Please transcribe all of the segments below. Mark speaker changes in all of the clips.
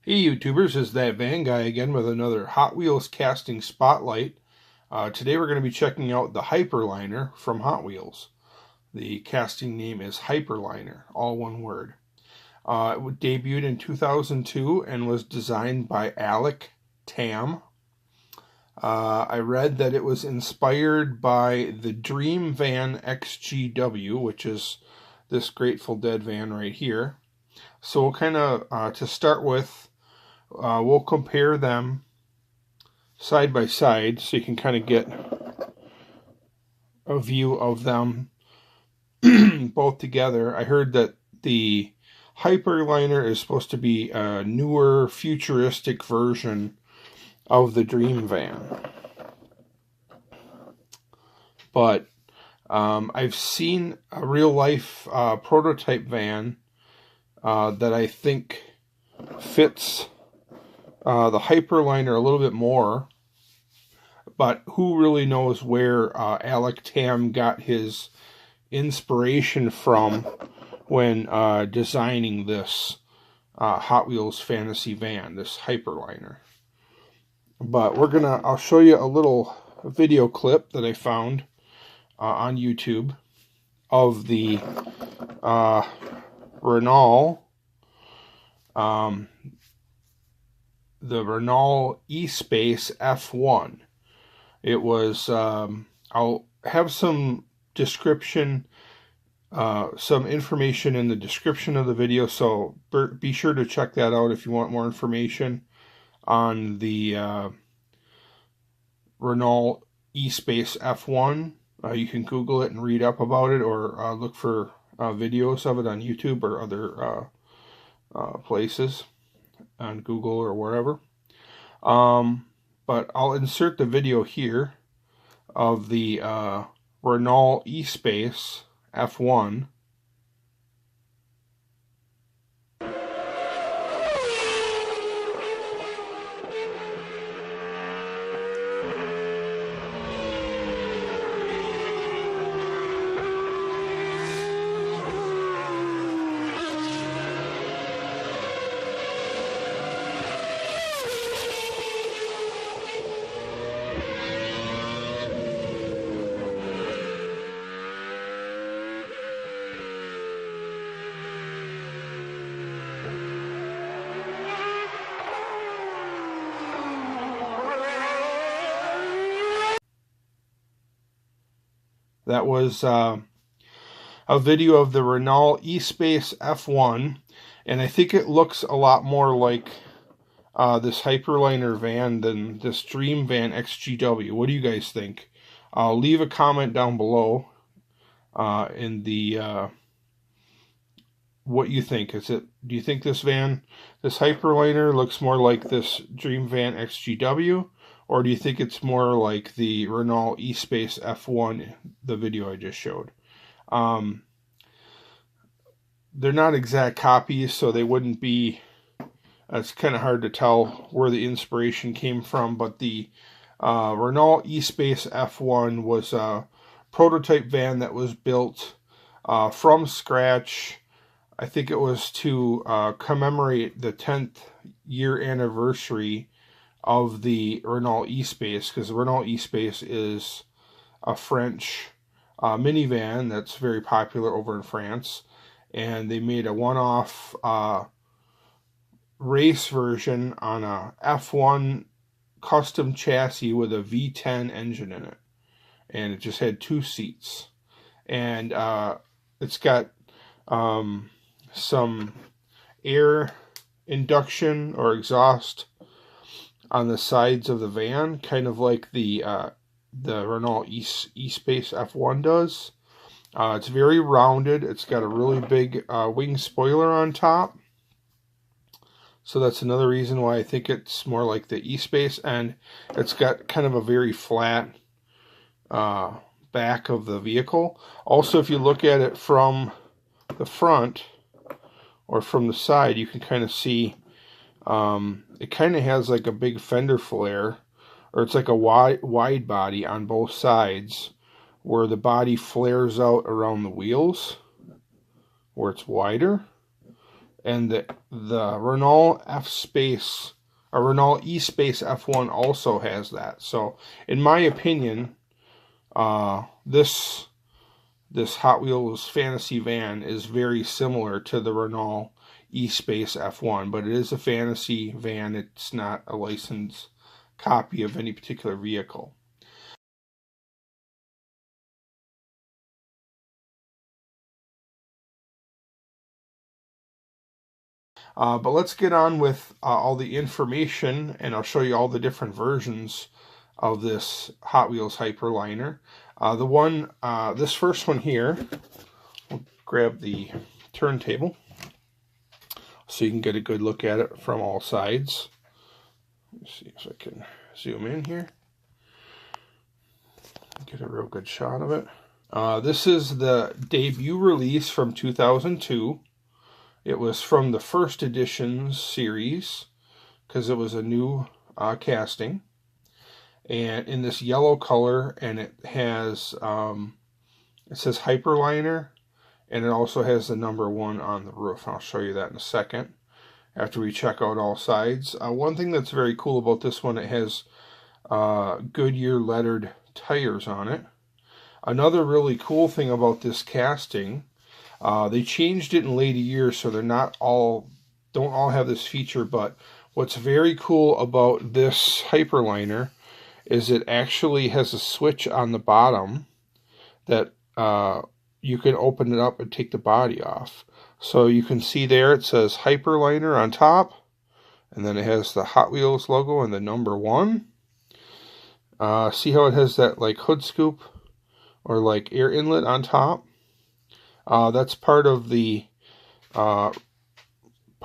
Speaker 1: Hey YouTubers, it's that Van Guy again with another Hot Wheels casting spotlight. Today we're going to be checking out the Hyperliner from Hot Wheels. The casting name is Hyperliner, all one word. It debuted in 2002 and was designed by Alec Tam. I read that it was inspired by the Dream Van XGW, which is this Grateful Dead van right here. So we'll kind of, to start with, we'll compare them side by side so you can kind of get a view of them both together. I heard that the Hyperliner is supposed to be a newer, futuristic version of the Dream Van. But I've seen a real-life prototype van that I think fits the Hyperliner a little bit more, but who really knows where Alec Tam got his inspiration from when designing this Hot Wheels fantasy van, this Hyperliner. But I'll show you a little video clip that I found on YouTube of the Renault Espace F1. It was, I'll have some description, some information in the description of the video, so be sure to check that out if you want more information on the Renault Espace F1. You can Google it and read up about it, or look for videos of it on YouTube or other places on Google or wherever. But I'll insert the video here of the Renault Espace F1. That was a video of the Renault Espace F1, and I think it looks a lot more like this Hyperliner van than this Dream Van XGW. What do you guys think? Leave a comment down below in the what you think. Do you think this Hyperliner looks more like this Dream Van XGW? Or do you think it's more like the Renault Espace F1, the video I just showed? They're not exact copies, so they wouldn't be... It's kind of hard to tell where the inspiration came from, but the Renault Espace F1 was a prototype van that was built from scratch. I think it was to commemorate the 10th year anniversary of the Renault Espace, because the Renault Espace is a French minivan that's very popular over in France, and they made a one-off race version on a F1 custom chassis with a V10 engine in it, and it just had 2 seats, and it's got some air induction or exhaust on the sides of the van, kind of like the Renault Espace F1 does. It's very rounded. It's got a really big wing spoiler on top. So that's another reason why I think it's more like the Espace, and it's got kind of a very flat back of the vehicle. Also, if you look at it from the front or from the side, you can kind of see it kind of has like a big fender flare, or it's like a wide body on both sides, where the body flares out around the wheels, where it's wider. and the Renault Espace F1 also has that. So, in my opinion, this Hot Wheels fantasy van is very similar to the Renault Espace F1, but it is a fantasy van. It's not a licensed copy of any particular vehicle. But let's get on with all the information, and I'll show you all the different versions of this Hot Wheels Hyperliner. This first one here, we'll grab the turntable so you can get a good look at it from all sides. Let's see if I can zoom in here. Get a real good shot of it. This is the debut release from 2002. It was from the first editions series because it was a new casting, and in this yellow color, and it has it says Hyperliner, and it also has the number 1 on the roof. I'll show you that in a second after we check out all sides. One thing that's very cool about this one, it has Goodyear lettered tires on it. Another really cool thing about this casting, they changed it in later years, so don't all have this feature, but what's very cool about this Hyperliner is it actually has a switch on the bottom that you can open it up and take the body off. So you can see there it says Hyperliner on top, and then it has the Hot Wheels logo and the number 1. See how it has that like hood scoop or like air inlet on top? That's part of the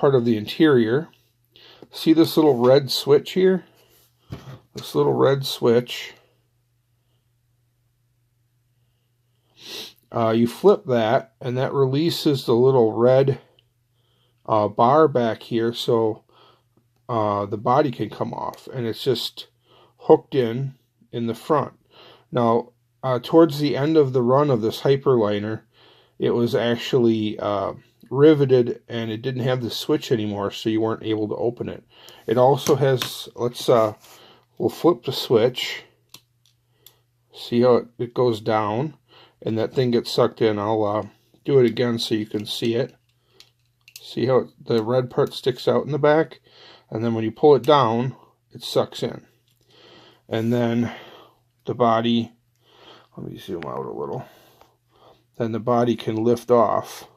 Speaker 1: interior. See this little red switch here? This little red switch. You flip that, and that releases the little red bar back here, so the body can come off, and it's just hooked in the front. Now, towards the end of the run of this Hyperliner, it was actually riveted, and it didn't have the switch anymore, so you weren't able to open it. It also has, we'll flip the switch. See how it goes down, and that thing gets sucked in. I'll do it again so you can see it. See how the red part sticks out in the back, and then when you pull it down, it sucks in. And then the body, let me zoom out a little. Then the body can lift off,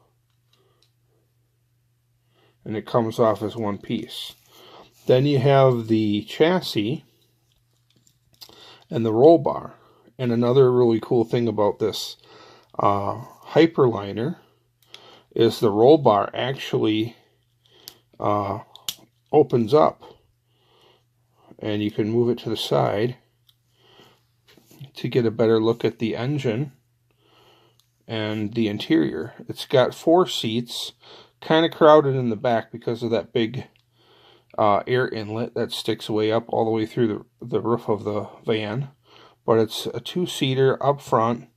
Speaker 1: and it comes off as one piece. Then you have the chassis and the roll bar. And another really cool thing about this Hyperliner is the roll bar actually opens up, and you can move it to the side to get a better look at the engine and the interior. It's got 4 seats, kind of crowded in the back because of that big air inlet that sticks way up all the way through the roof of the van. But it's a 2-seater up front.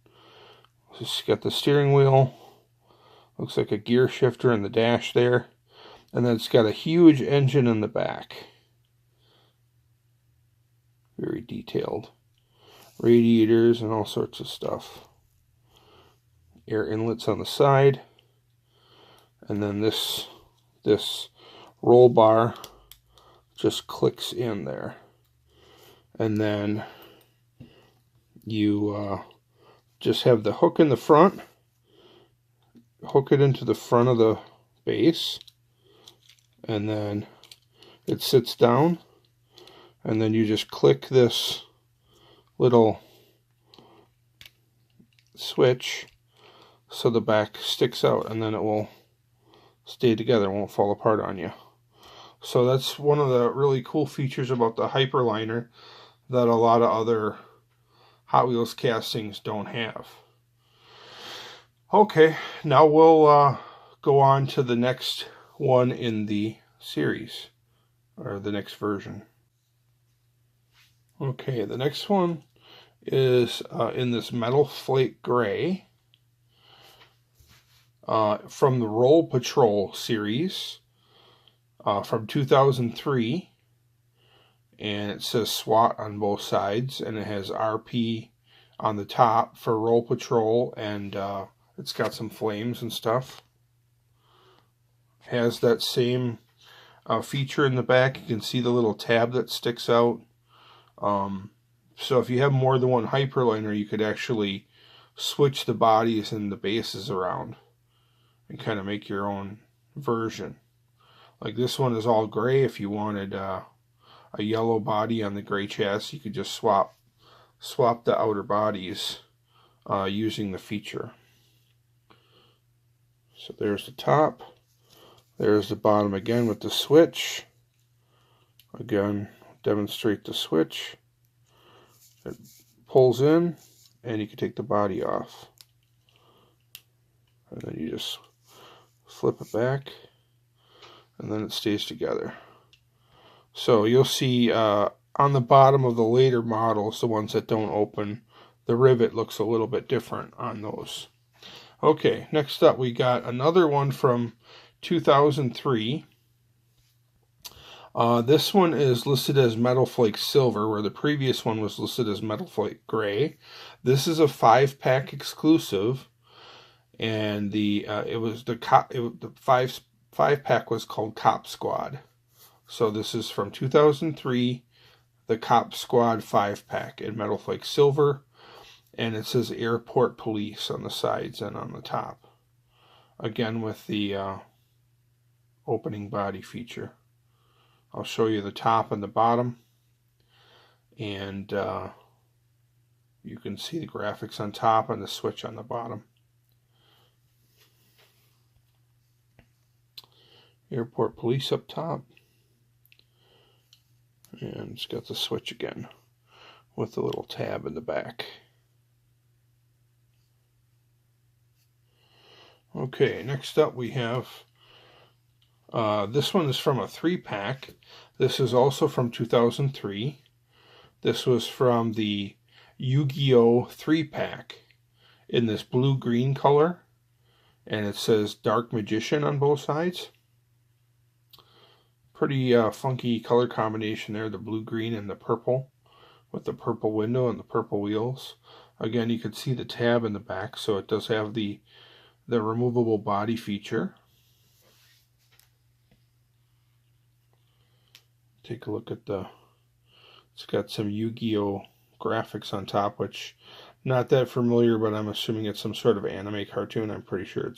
Speaker 1: It's got the steering wheel, looks like a gear shifter in the dash there, and then it's got a huge engine in the back. Very detailed. Radiators and all sorts of stuff. Air inlets on the side, and then this roll bar just clicks in there, and then you just have the hook in the front, hook it into the front of the base, and then it sits down, and then you just click this little switch so the back sticks out, and then it will stay together, it won't fall apart on you. So that's one of the really cool features about the Hyperliner that a lot of other Hot Wheels castings don't have. Okay, now we'll go on to the next one in the series, or the next version. Okay, the next one is in this metal flake gray. from the Roll Patrol series from 2003. And it says SWAT on both sides, and it has RP on the top for Roll Patrol, and it's got some flames and stuff. Has that same feature in the back. You can see the little tab that sticks out. So if you have more than one Hyperliner, you could actually switch the bodies and the bases around and kind of make your own version. Like this one is all gray. If you wanted a yellow body on the gray chassis, you could just swap the outer bodies using the feature. So there's the top. There's the bottom again with the switch. Again, demonstrate the switch. It pulls in, and you can take the body off. And then you just flip it back, and then it stays together. So you'll see on the bottom of the later models, the ones that don't open, the rivet looks a little bit different on those. Okay, next up we got another one from 2003. This one is listed as Metal Flake Silver, where the previous one was listed as Metal Flake Gray. This is a 5-pack exclusive, and the 5-pack was called Cop Squad. So this is from 2003, the Cop Squad 5-pack in Metal Flake Silver, and it says Airport Police on the sides and on the top. Again with the opening body feature. I'll show you the top and the bottom, and you can see the graphics on top and the switch on the bottom. Airport Police up top, and it's got the switch again with the little tab in the back. Okay, next up we have this one is from a 3-pack. This is also from 2003. This was from the Yu-Gi-Oh! 3-pack in this blue-green color, and it says Dark Magician on both sides. Pretty funky color combination there, the blue-green and the purple, with the purple window and the purple wheels. Again, you can see the tab in the back, so it does have the removable body feature. Take a look at it's got some Yu-Gi-Oh! Graphics on top, which not that familiar, but I'm assuming it's some sort of anime cartoon. I'm pretty sure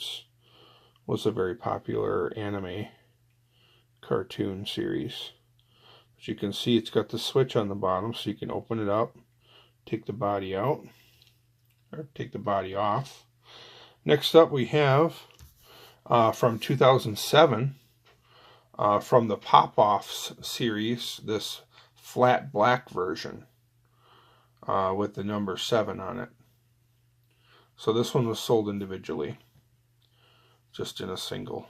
Speaker 1: was a very popular anime cartoon series. As you can see, it's got the switch on the bottom, so you can open it up, take the body out, or take the body off. Next up we have from 2007, from the Pop-Offs series, this flat black version with the number 7 on it. So this one was sold individually, just in a single.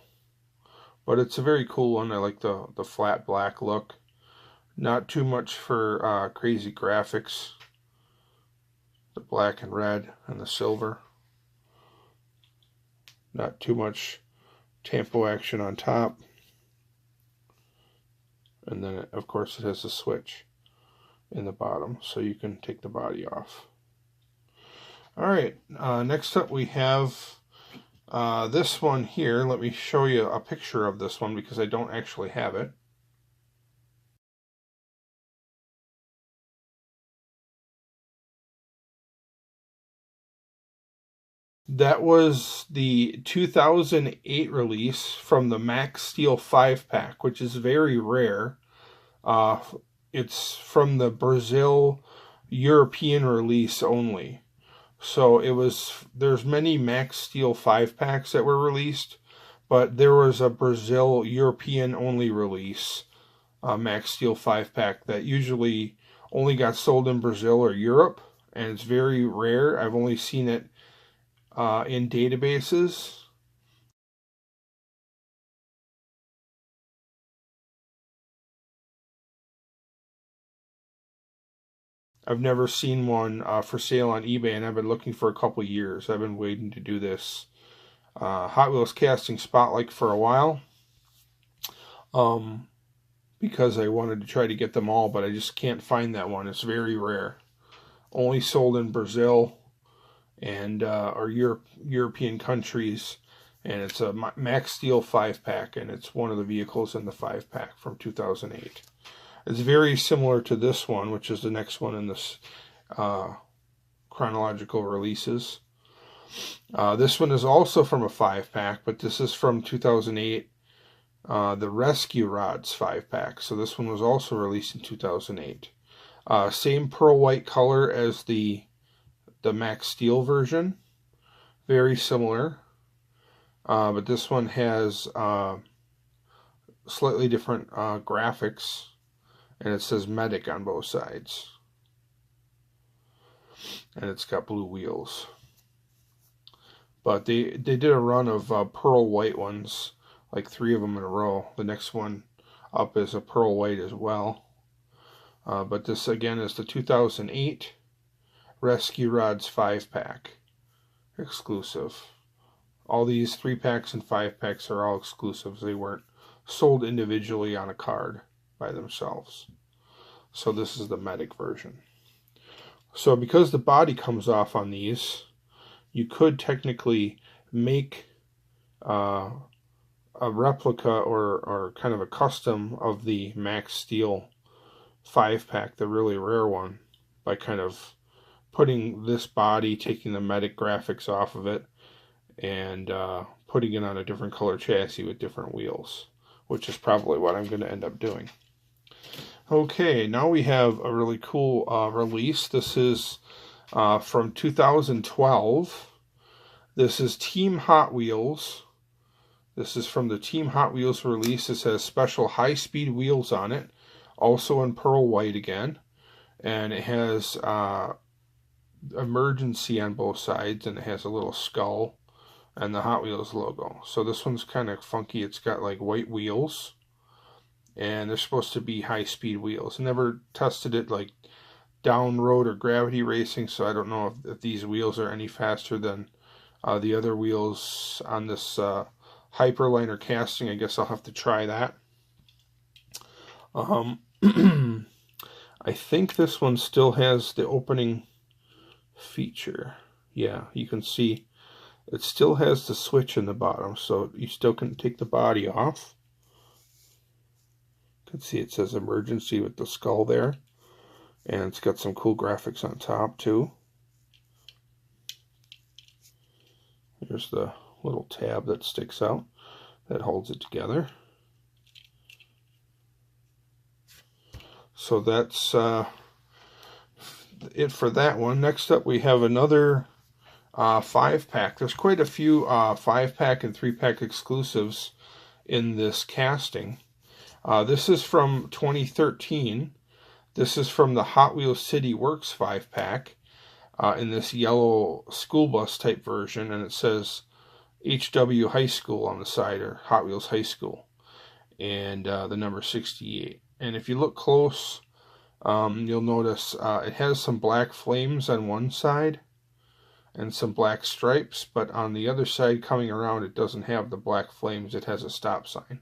Speaker 1: But it's a very cool one. I like the flat black look. Not too much for crazy graphics. The black and red and the silver. Not too much tempo action on top. And then, of course, it has a switch in the bottom, so you can take the body off. Alright, next up we have this one here. Let me show you a picture of this one because I don't actually have it. That was the 2008 release from the Max Steel 5-pack, which is very rare. It's from the Brazil European release only. So there's many Max Steel 5-packs that were released, but there was a Brazil European only release, Max Steel 5-pack, that usually only got sold in Brazil or Europe, and it's very rare. I've only seen it in databases. I've never seen one for sale on eBay, and I've been looking for a couple years. I've been waiting to do this Hot Wheels casting Spotlight for a while, because I wanted to try to get them all, but I just can't find that one. It's very rare. Only sold in Brazil and or European countries, and it's a Max Steel 5-pack, and it's one of the vehicles in the 5-pack from 2008. It's very similar to this one, which is the next one in this chronological releases. This one is also from a 5-pack, but this is from 2008, the Rescue Rods 5-pack. So this one was also released in 2008. Same pearl white color as the Max Steel version. Very similar. But this one has slightly different graphics. And it says Medic on both sides. And it's got blue wheels. But they did a run of pearl white ones, like 3 of them in a row. The next one up is a pearl white as well. But this again is the 2008 Rescue Rods 5-pack exclusive. All these 3-packs and 5-packs are all exclusives. They weren't sold individually on a card by themselves. So this is the Medic version. So because the body comes off on these, you could technically make a replica or kind of a custom of the Max Steel 5-pack, the really rare one, by kind of putting this body, taking the Medic graphics off of it, and putting it on a different color chassis with different wheels, which is probably what I'm going to end up doing. Okay, now we have a really cool release. This is from 2012. This is Team Hot Wheels. This is from the Team Hot Wheels release. This has special high-speed wheels on it, also in pearl white again. And it has emergency on both sides, and it has a little skull and the Hot Wheels logo. So this one's kind of funky. It's got like white wheels, and they're supposed to be high-speed wheels. Never tested it like down road or gravity racing, so I don't know if these wheels are any faster than the other wheels on this Hyperliner casting. I guess I'll have to try that. I think this one still has the opening feature. Yeah, you can see it still has the switch in the bottom, so you still can take the body off. You can see it says emergency with the skull there, and it's got some cool graphics on top too. Here's the little tab that sticks out that holds it together. So that's it for that one. Next up we have another 5-pack. There's quite a few 5-pack and 3-pack exclusives in this casting. This is from 2013. This is from the Hot Wheels City Works 5-pack in this yellow school bus type version, and it says HW High School on the side, or Hot Wheels High School, and the number 68. And if you look close, you'll notice it has some black flames on one side and some black stripes, but on the other side coming around it doesn't have the black flames. It has a stop sign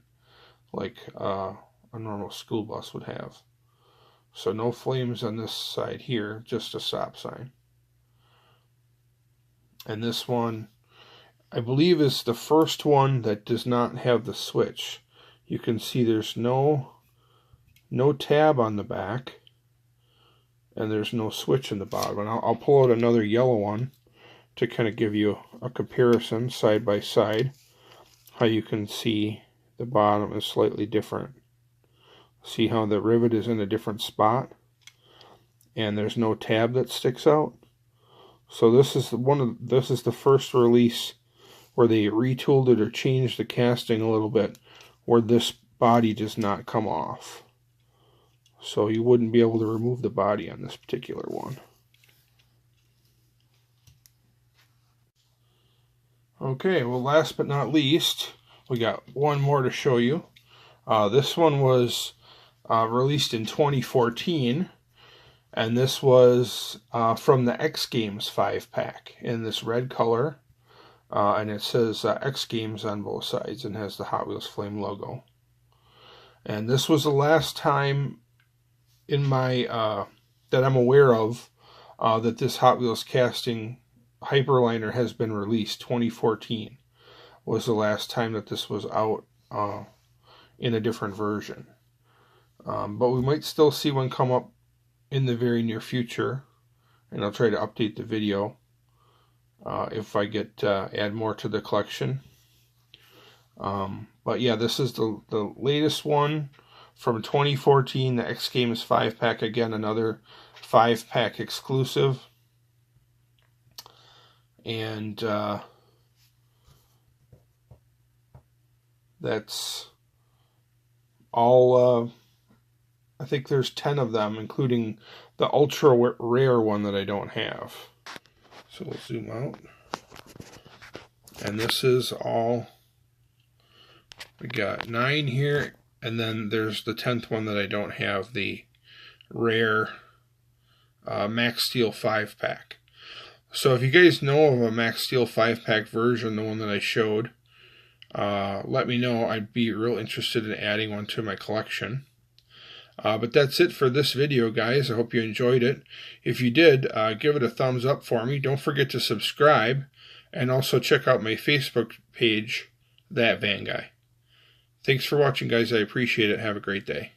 Speaker 1: like a normal school bus would have. So no flames on this side here, just a stop sign. And this one, I believe, is the first one that does not have the switch. You can see there's no tab on the back, and there's no switch in the bottom. And I'll pull out another yellow one to kind of give you a comparison side by side, how you can see the bottom is slightly different. See how the rivet is in a different spot, and there's no tab that sticks out. So this is the first release where they retooled it or changed the casting a little bit, where this body does not come off. So you wouldn't be able to remove the body on this particular one. Okay, well, last but not least, we got one more to show you. This one was released in 2014, and this was from the X Games 5-pack in this red color. and it says X Games on both sides and has the Hot Wheels Flame logo. And this was the last time in my that I'm aware of that this Hot Wheels casting Hyperliner has been released. 2014 was the last time that this was out in a different version. But we might still see one come up in the very near future, and I'll try to update the video if I get add more to the collection. But yeah, this is the latest one from 2014, the X Games 5-pack. Again, another 5-pack exclusive. And that's all. I think there's 10 of them, including the ultra rare one that I don't have. So we'll zoom out. And this is all. We got 9 here, and then there's the 10th one that I don't have, the rare Max Steel 5-pack. So if you guys know of a Max Steel 5-pack version, the one that I showed, let me know. I'd be real interested in adding one to my collection. But that's it for this video, guys. I hope you enjoyed it. If you did, give it a thumbs up for me. Don't forget to subscribe, and also check out my Facebook page, That Van Guy. Thanks for watching, guys. I appreciate it. Have a great day.